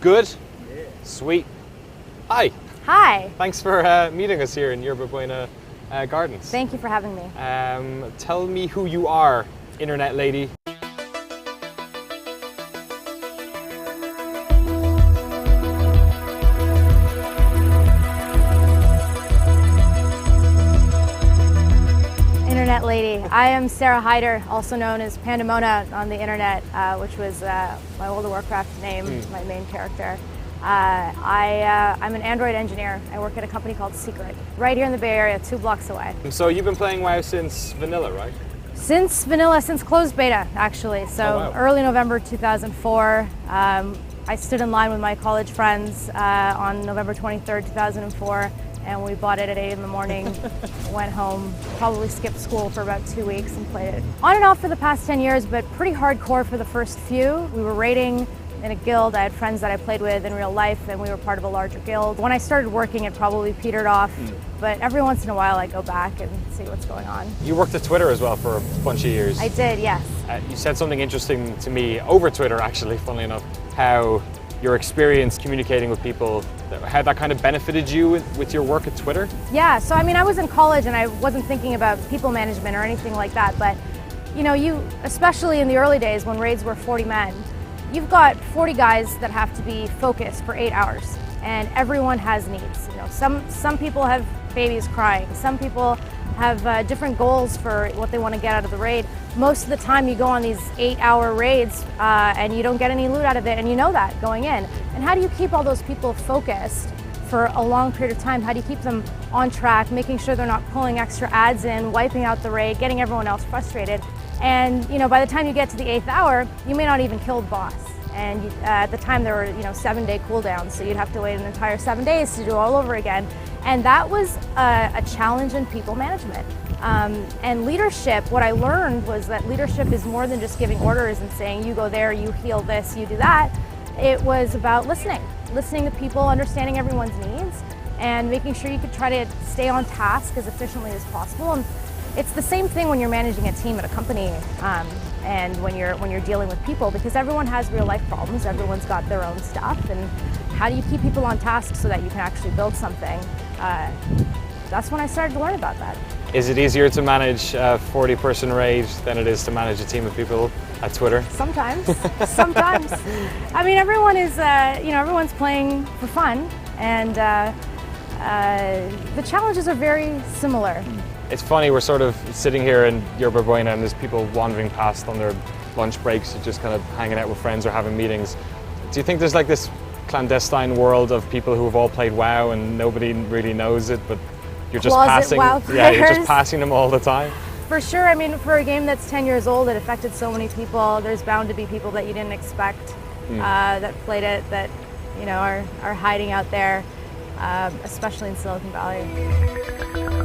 Good? Sweet. Hi. Hi. Thanks for meeting us here in Yerba Buena Gardens. Thank you for having me. Tell me who you are, internet lady. Internet lady. I am Sara Hyder, also known as Pandemona on the internet, which was my World of Warcraft name, my main character. I'm an Android engineer. I work at a company called Secret, right here in the Bay Area, 2 blocks away. So you've been playing WoW since vanilla, right? Since vanilla, since closed beta, actually. So wow. Early November 2004. I stood in line with my college friends on November 23rd, 2004. And we bought it at 8 in the morning, went home, probably skipped school for about 2 weeks and played it. On and off for the past 10 years, but pretty hardcore for the first few. We were raiding in a guild. I had friends that I played with in real life, and we were part of a larger guild. When I started working, it probably petered off, but every once in a while I go back and see what's going on. You worked at Twitter as well for a bunch of years. I did, yes. You said something interesting to me over Twitter, actually, funnily enough, how your experience communicating with people, how that kind of benefited you with your work at Twitter? Yeah, so I mean, I was in college and I wasn't thinking about people management or anything like that, but you know, especially in the early days when raids were 40 men, you've got 40 guys that have to be focused for 8 hours, and everyone has needs. You know, some people have babies crying, some people have different goals for what they want to get out of the raid. Most of the time you go on these 8-hour raids and you don't get any loot out of it, and you know that going in. And how do you keep all those people focused for a long period of time? How do you keep them on track, making sure they're not pulling extra ads in, wiping out the raid, getting everyone else frustrated? And you know, by the time you get to the 8th hour, you may not even kill the boss. And at the time there were 7-day cooldowns, so you'd have to wait an entire 7 days to do it all over again. And that was a challenge in people management. And leadership, what I learned was that leadership is more than just giving orders and saying, you go there, you heal this, you do that. It was about listening to people, understanding everyone's needs, and making sure you could try to stay on task as efficiently as possible. And it's the same thing when you're managing a team at a company and when you're dealing with people, because everyone has real life problems, everyone's got their own stuff, and how do you keep people on task so that you can actually build something? That's when I started to learn about that. Is it easier to manage a 40-person raid than it is to manage a team of people at Twitter? Sometimes, sometimes. I mean, everyone is, everyone's playing for fun, and the challenges are very similar. It's funny, we're sort of sitting here in Yerba Buena and there's people wandering past on their lunch breaks, just kind of hanging out with friends or having meetings. Do you think there's like this clandestine world of people who have all played WoW and nobody really knows it, but you're just passing, you're just passing them all the time? For sure. I mean, for a game that's 10 years old, it affected so many people. There's bound to be people that you didn't expect that played it, that are hiding out there, especially in Silicon Valley.